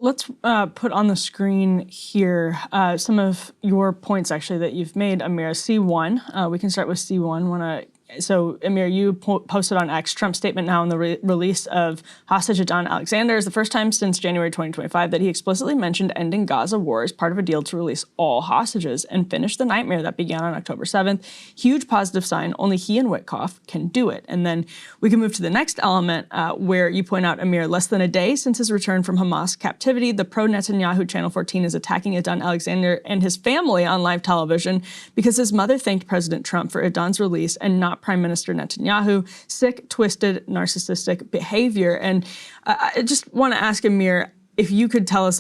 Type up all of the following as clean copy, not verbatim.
let's put on the screen here some of your points, actually, that you've made, Amir. C1, we can start with C1. So, Amir, you posted on X, Trump's statement now in the release of hostage Edan Alexander is the first time since January 2025 that he explicitly mentioned ending Gaza war as part of a deal to release all hostages and finish the nightmare that began on October 7th. Huge positive sign. Only he and Witkoff can do it. And then we can move to the next element where you point out, Amir, less than a day since his return from Hamas captivity, the pro-Netanyahu Channel 14 is attacking Edan Alexander and his family on live television because his mother thanked President Trump for Edan's release and not Prime Minister Netanyahu. Sick, twisted, narcissistic behavior. And I just want to ask Amir if you could tell us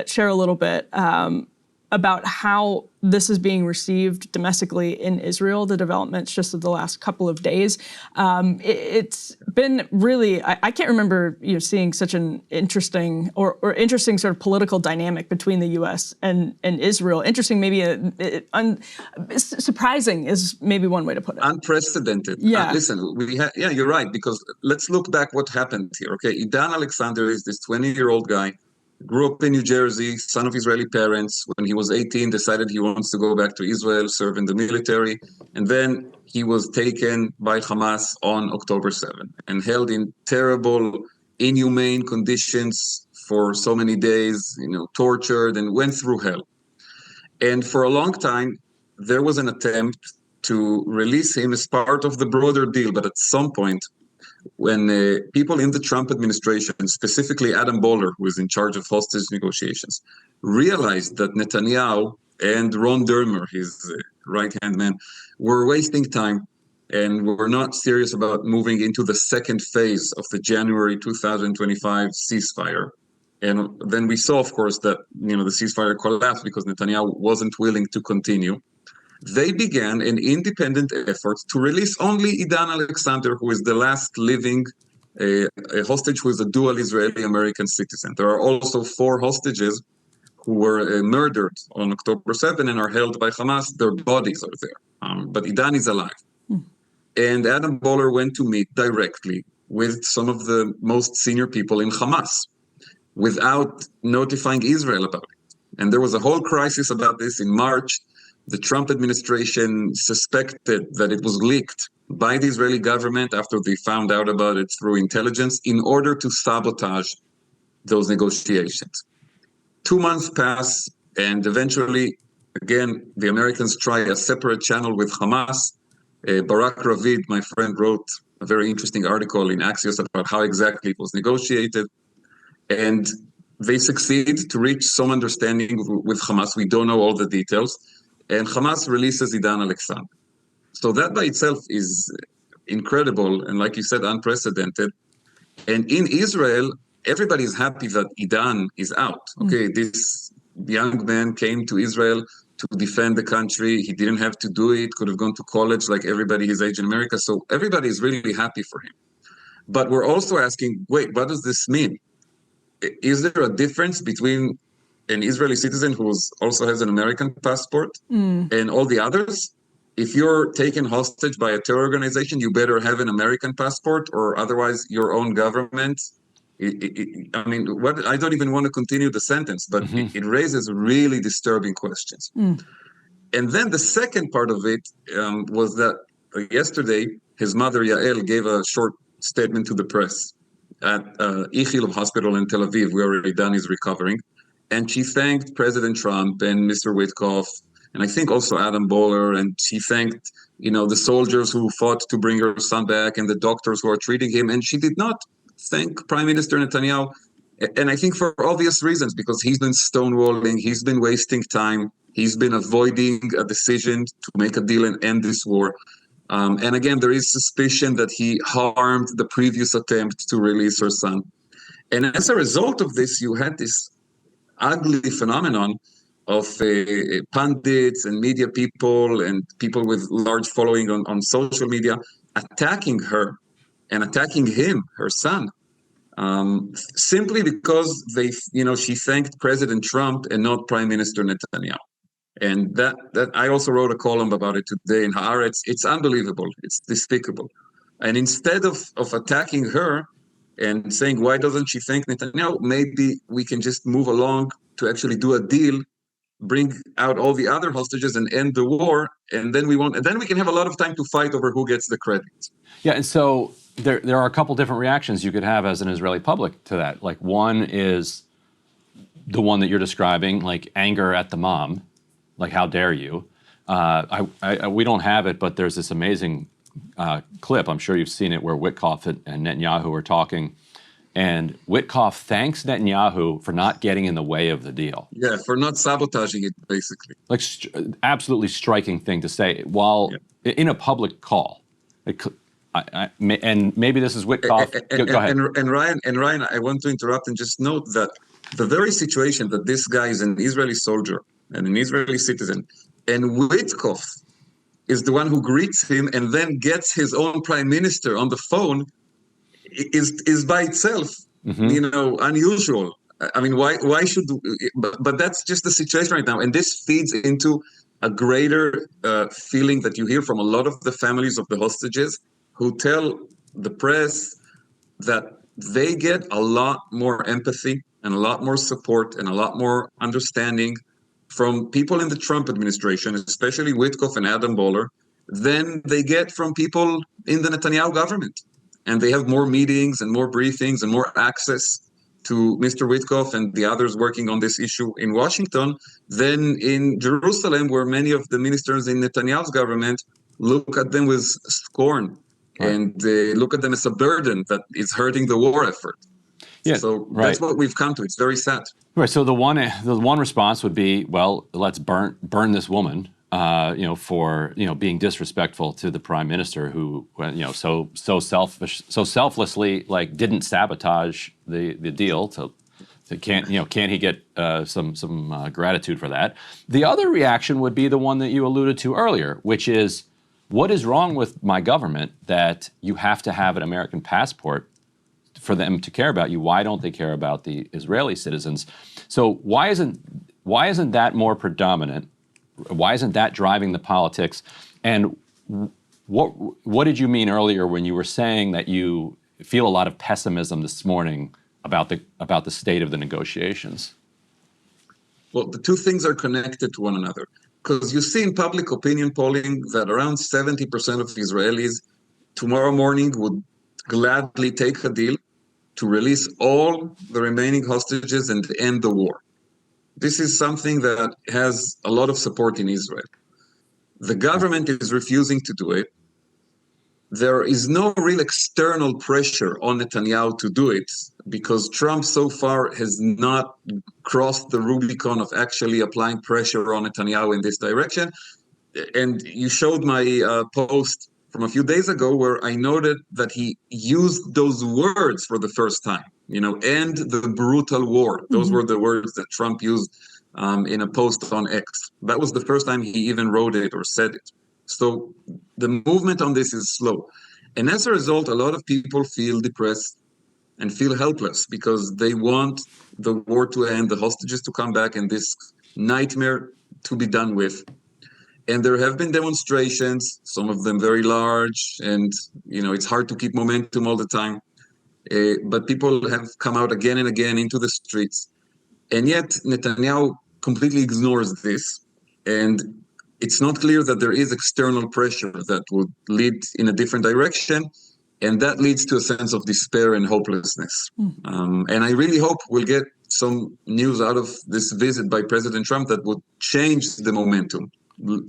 share a little bit about how this is being received domestically in Israel, the developments just of the last couple of days. It's been really, I can't remember seeing such an interesting or interesting sort of political dynamic between the U.S. and Israel. Interesting, maybe surprising is maybe one way to put it. Unprecedented. Yeah. Listen, you're right, because let's look back what happened here. Okay, Idan Alexander is this 20-year-old guy. Grew up in New Jersey, son of Israeli parents. When he was 18, decided he wants to go back to Israel, serve in the military. And then he was taken by Hamas on October 7 and held in terrible, inhumane conditions for so many days, tortured and went through hell. And for a long time, there was an attempt to release him as part of the broader deal. But at some point, when people in the Trump administration, specifically Adam Boehler, who is in charge of hostage negotiations, realized that Netanyahu and Ron Dermer, his right-hand man, were wasting time and were not serious about moving into the second phase of the January 2025 ceasefire. And then we saw, of course, that the ceasefire collapsed because Netanyahu wasn't willing to continue. They began an independent effort to release only Edan Alexander, who is the last living a hostage who is a dual Israeli-American citizen. There are also 4 hostages who were murdered on October 7 and are held by Hamas. Their bodies are there, but Edan is alive. And Adam Boehler went to meet directly with some of the most senior people in Hamas without notifying Israel about it. And there was a whole crisis about this in March. The Trump administration suspected that it was leaked by the Israeli government after they found out about it through intelligence in order to sabotage those negotiations. 2 months pass, and eventually, again, the Americans try a separate channel with Hamas. Barak Ravid, my friend, wrote a very interesting article in Axios about how exactly it was negotiated. And they succeed to reach some understanding with Hamas. We don't know all the details. And Hamas releases Idan Alexander. So that by itself is incredible and, like you said, unprecedented. And in Israel, everybody is happy that Idan is out. Okay, this young man came to Israel to defend the country. He didn't have to do it, could have gone to college like everybody his age in America. So everybody is really happy for him. But we're also asking, wait, what does this mean? Is there a difference between an Israeli citizen who also has an American passport and all the others? If you're taken hostage by a terror organization, you better have an American passport, or otherwise your own government. I don't even want to continue the sentence, but it raises really disturbing questions. And then the second part of it was that yesterday, his mother, Yael, gave a short statement to the press at Ichilov Hospital in Tel Aviv, where Idan is recovering. And she thanked President Trump and Mr. Witkoff, and I think also Adam Boehler, and she thanked, the soldiers who fought to bring her son back and the doctors who are treating him. And she did not thank Prime Minister Netanyahu. And I think for obvious reasons, because he's been stonewalling, he's been wasting time, he's been avoiding a decision to make a deal and end this war. And again, there is suspicion that he harmed the previous attempt to release her son. And as a result of this, you had this ugly phenomenon of pundits and media people and people with large following on social media attacking her and attacking him, her son, simply because she thanked President Trump and not Prime Minister Netanyahu. And that I also wrote a column about it today in Haaretz. It's unbelievable. It's despicable. And instead of attacking her, and saying, why doesn't she thank Netanyahu? Maybe we can just move along to actually do a deal, bring out all the other hostages and end the war, and then we can have a lot of time to fight over who gets the credit. Yeah, and so there are a couple different reactions you could have as an Israeli public to that. Like, one is the one that you're describing, like anger at the mom, like how dare you? We don't have it, but there's this amazing clip, I'm sure you've seen it, where Witkoff and Netanyahu are talking, and Witkoff thanks Netanyahu for not getting in the way of the deal. Yeah, for not sabotaging it, basically. Like, absolutely striking thing to say while in a public call. And maybe this is Witkoff. Go ahead. And Ryan, I want to interrupt and just note that the very situation that this guy is an Israeli soldier and an Israeli citizen, and Witkoff is the one who greets him and then gets his own prime minister on the phone, is by itself, unusual. I mean, why should? But that's just the situation right now, and this feeds into a greater feeling that you hear from a lot of the families of the hostages, who tell the press that they get a lot more empathy and a lot more support and a lot more understanding from people in the Trump administration, especially Witkoff and Adam Boehler, than they get from people in the Netanyahu government. And they have more meetings and more briefings and more access to Mr. Witkoff and the others working on this issue in Washington than in Jerusalem, where many of the ministers in Netanyahu's government look at them with scorn. Right. And they look at them as a burden that is hurting the war effort. Yeah, so that's what we've come to. It's very sad. Right. So the one response would be, well, let's burn this woman, for being disrespectful to the prime minister, who so selflessly didn't sabotage the deal. Can't he get some gratitude for that? The other reaction would be the one that you alluded to earlier, which is, what is wrong with my government that you have to have an American passport for them to care about you? Why don't they care about the Israeli citizens? So why isn't that more predominant? Why isn't that driving the politics? And what did you mean earlier when you were saying that you feel a lot of pessimism this morning about the state of the negotiations? Well, the two things are connected to one another, because you see in public opinion polling that around 70% of Israelis tomorrow morning would gladly take a deal to release all the remaining hostages and end the war. This is something that has a lot of support in Israel. The government is refusing to do it. There is no real external pressure on Netanyahu to do it, because Trump so far has not crossed the Rubicon of actually applying pressure on Netanyahu in this direction. And you showed my post from a few days ago where I noted that he used those words for the first time, end the brutal war. Those were the words that Trump used in a post on X. That was the first time he even wrote it or said it. So the movement on this is slow. And as a result, a lot of people feel depressed and feel helpless because they want the war to end, the hostages to come back, and this nightmare to be done with. And there have been demonstrations, some of them very large, and it's hard to keep momentum all the time. But people have come out again and again into the streets. And yet Netanyahu completely ignores this. And it's not clear that there is external pressure that would lead in a different direction. And that leads to a sense of despair and hopelessness. And I really hope we'll get some news out of this visit by President Trump that would change the momentum,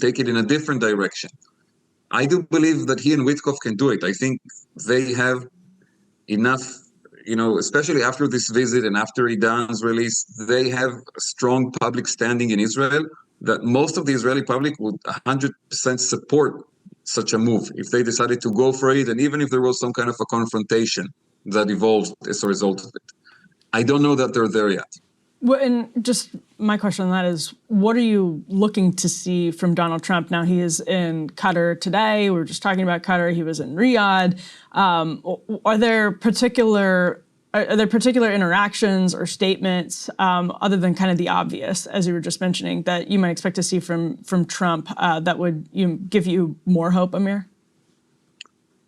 take it in a different direction. I do believe that he and Witkoff can do it. I think they have enough, especially after this visit and after Idan's release, they have a strong public standing in Israel that most of the Israeli public would 100% support such a move if they decided to go for it, and even if there was some kind of a confrontation that evolved as a result of it. I don't know that they're there yet. Well, and just my question on that is, what are you looking to see from Donald Trump? Now, he is in Qatar today. We were just talking about Qatar. He was in Riyadh. Are there particular interactions or statements, other than kind of the obvious, as you were just mentioning, that you might expect to see from Trump that would give you more hope, Amir?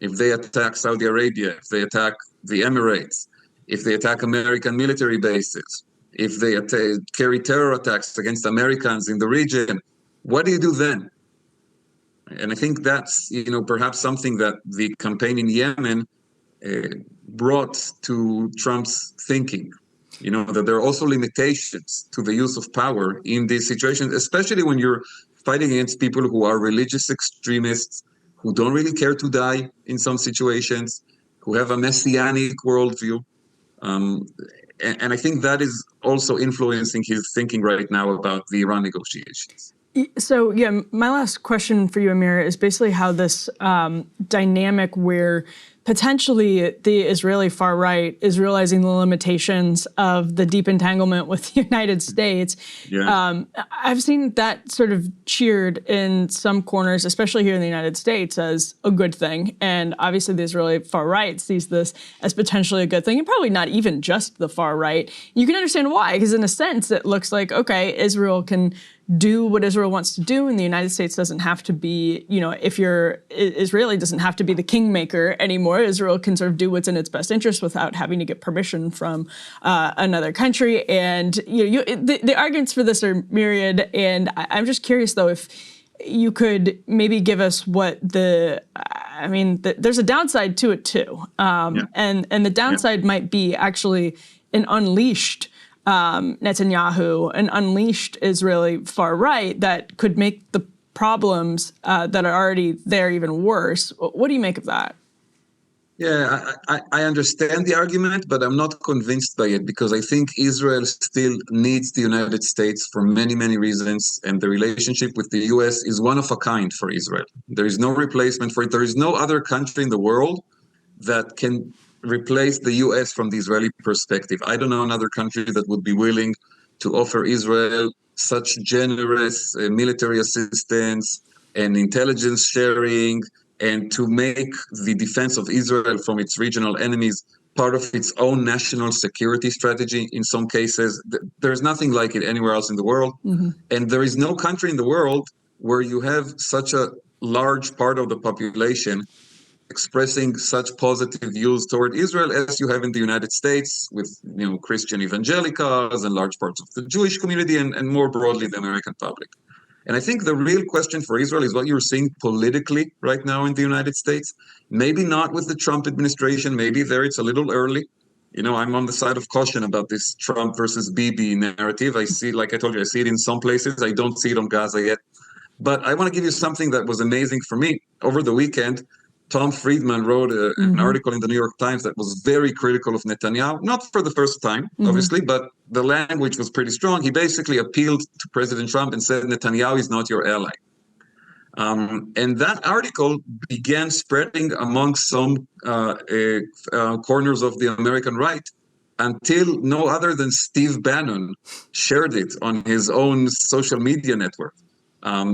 if they attack Saudi Arabia, if they attack the Emirates, if they attack American military bases, if they carry terror attacks against Americans in the region, what do you do then? And I think that's, perhaps something that the campaign in Yemen brought to Trump's thinking. That there are also limitations to the use of power in these situations, especially when you're fighting against people who are religious extremists, who don't really care to die in some situations, who have a messianic worldview. And I think that is also influencing his thinking right now about the Iran negotiations. So, yeah, my last question for you, Amir, is basically how this dynamic where potentially the Israeli far right is realizing the limitations of the deep entanglement with the United States. Yeah. I've seen that sort of cheered in some corners, especially here in the United States, as a good thing. And obviously the Israeli far right sees this as potentially a good thing, and probably not even just the far right. You can understand why, because in a sense it looks like, okay, Israel can do what Israel wants to do, and the United States doesn't have to be, if you're Israeli, doesn't have to be the kingmaker anymore. Israel can sort of do what's in its best interest without having to get permission from another country. And the arguments for this are myriad. And I'm just curious, though, if you could maybe give us what there's a downside to it too, and the downside might be actually an unleashed Netanyahu, an unleashed Israeli far right that could make the problems that are already there even worse. What do you make of that? Yeah, I understand the argument, but I'm not convinced by it, because I think Israel still needs the United States for many, many reasons, and the relationship with the US is one of a kind for Israel. There is no replacement for it. There is no other country in the world that can replace the US from the Israeli perspective. I don't know another country that would be willing to offer Israel such generous military assistance and intelligence sharing, and to make the defense of Israel from its regional enemies part of its own national security strategy in some cases. There's nothing like it anywhere else in the world. Mm-hmm. And there is no country in the world where you have such a large part of the population expressing such positive views toward Israel as you have in the United States, with Christian evangelicals and large parts of the Jewish community, and more broadly the American public. And I think the real question for Israel is what you're seeing politically right now in the United States. Maybe not with the Trump administration. Maybe there it's a little early. I'm on the side of caution about this Trump versus Bibi narrative. I see, like I told you, I see it in some places. I don't see it on Gaza yet. But I want to give you something that was amazing for me. Over the weekend, Tom Friedman wrote an article in the New York Times that was very critical of Netanyahu, not for the first time, obviously, but the language was pretty strong. He basically appealed to President Trump and said, Netanyahu is not your ally. And that article began spreading among some corners of the American right, until no other than Steve Bannon shared it on his own social media network,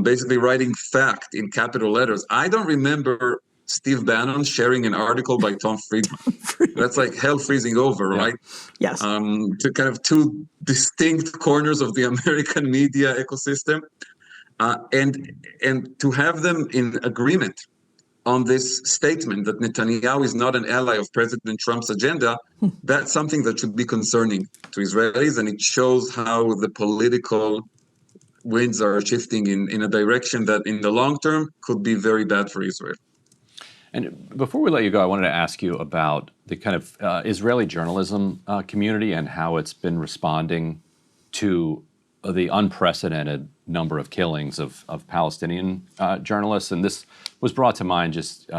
basically writing fact in capital letters. I don't remember Steve Bannon sharing an article by Tom Friedman. That's like hell freezing over, right? Yes. To kind of two distinct corners of the American media ecosystem. And to have them in agreement on this statement that Netanyahu is not an ally of President Trump's agenda, that's something that should be concerning to Israelis, and it shows how the political winds are shifting in a direction that in the long term could be very bad for Israel. And before we let you go, I wanted to ask you about the kind of Israeli journalism community and how it's been responding to the unprecedented number of killings of Palestinian journalists. And this was brought to mind just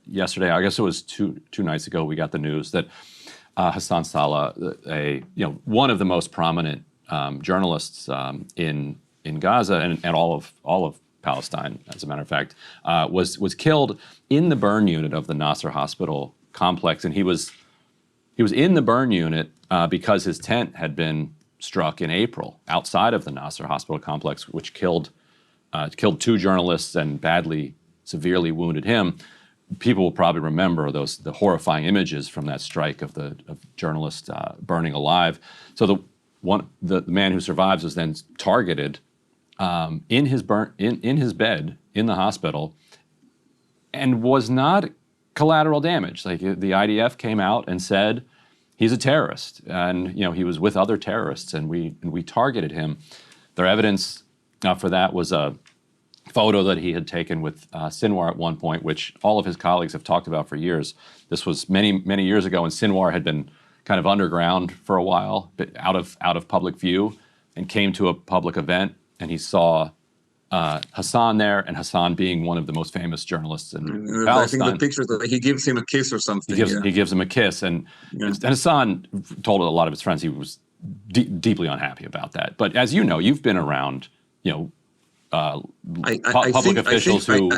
yesterday. I guess it was two nights ago. We got the news that Hassan Salah, one of the most prominent journalists in Gaza and all of Palestine, as a matter of fact, was killed in the burn unit of the Nasser Hospital complex, and he was in the burn unit because his tent had been struck in April outside of the Nasser Hospital complex, which killed two journalists and severely wounded him. People will probably remember the horrifying images from that strike of journalists burning alive. So the man who survives was then targeted in his bed in the hospital, and was not collateral damage. Like the IDF came out and said he's a terrorist, and he was with other terrorists, and we targeted him. Their evidence for that was a photo that he had taken with Sinwar at one point, which all of his colleagues have talked about for years. This was many years ago, and Sinwar had been kind of underground for a while, but out of public view, and came to a public event, and he saw Hassan there, and Hassan being one of the most famous journalists in Palestine. I think the picture that he gives him a kiss or something. He gives him a kiss, and Hassan told a lot of his friends he was deeply unhappy about that. But as you know, you've been around, public officials who.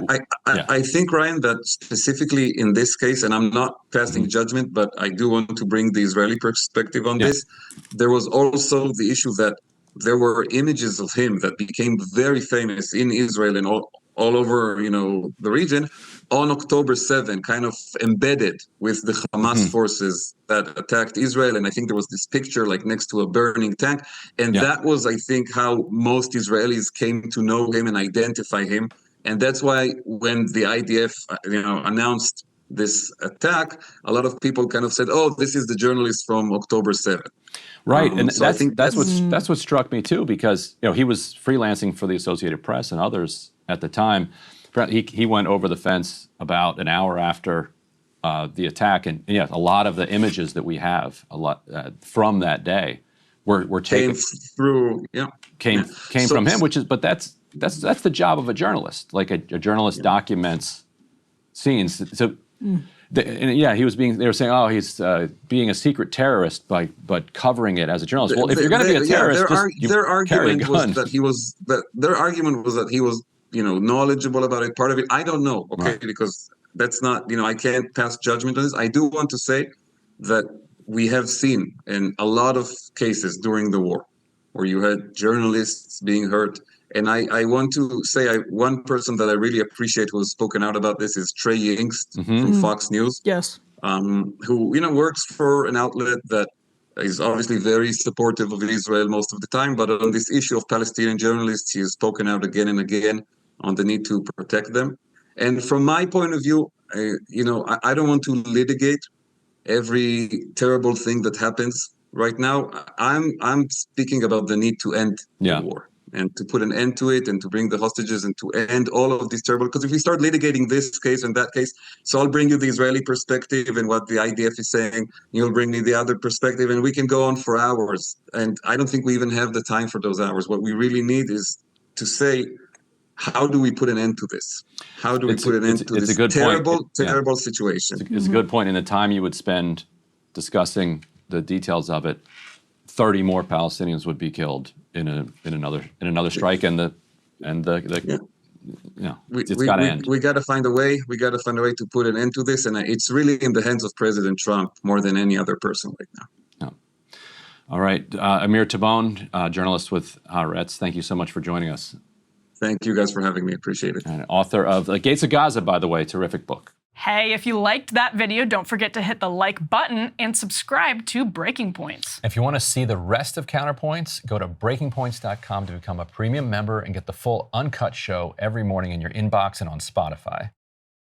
I think, Ryan, that specifically in this case, and I'm not passing judgment, but I do want to bring the Israeli perspective on this. There was also the issue that there were images of him that became very famous in Israel and all over, the region on October 7, kind of embedded with the Hamas forces that attacked Israel. And I think there was this picture like next to a burning tank. And that was, I think, how most Israelis came to know him and identify him. And that's why when the IDF, announced this attack, a lot of people kind of said, "Oh, this is the journalist from October 7." Right, and so that's what struck me too, because he was freelancing for the Associated Press and others at the time. He went over the fence about an hour after the attack, and a lot of the images that we have from that day were taken came from him, but that's the job of a journalist. Like a journalist documents scenes. So. He was being. They were saying, "Oh, he's being a secret terrorist but covering it as a journalist." Well, if you're going to be a terrorist, their argument was that he was. Their argument was that he was, knowledgeable about it. Part of it, I don't know. Okay, because that's not. I can't pass judgment on this. I do want to say that we have seen in a lot of cases during the war where you had journalists being hurt. And I want to say one person that I really appreciate who has spoken out about this is Trey Yingst from Fox News. Yes. Who works for an outlet that is obviously very supportive of Israel most of the time, but on this issue of Palestinian journalists, he has spoken out again and again on the need to protect them. And from my point of view, I don't want to litigate every terrible thing that happens right now. I'm speaking about the need to end the war. And to put an end to it and to bring the hostages and to end all of these terrible, because if we start litigating this case and that case, so I'll bring you the Israeli perspective and what the IDF is saying, you'll bring me the other perspective, and we can go on for hours. And I don't think we even have the time for those hours. What we really need is to say, how do we put an end to this? How do we put an end to this terrible situation? It's a good point. In the time you would spend discussing the details of it, 30 more Palestinians would be killed in another strike, it's got to end. We got to find a way. We got to find a way to put an end to this, and it's really in the hands of President Trump more than any other person right now. Yeah. All right, Amir Tabon, journalist with Haaretz, thank you so much for joining us. Thank you guys for having me. Appreciate it. And author of The Gates of Gaza, by the way, terrific book. Hey, if you liked that video, don't forget to hit the like button and subscribe to Breaking Points. If you want to see the rest of Counterpoints, go to breakingpoints.com to become a premium member and get the full uncut show every morning in your inbox and on Spotify.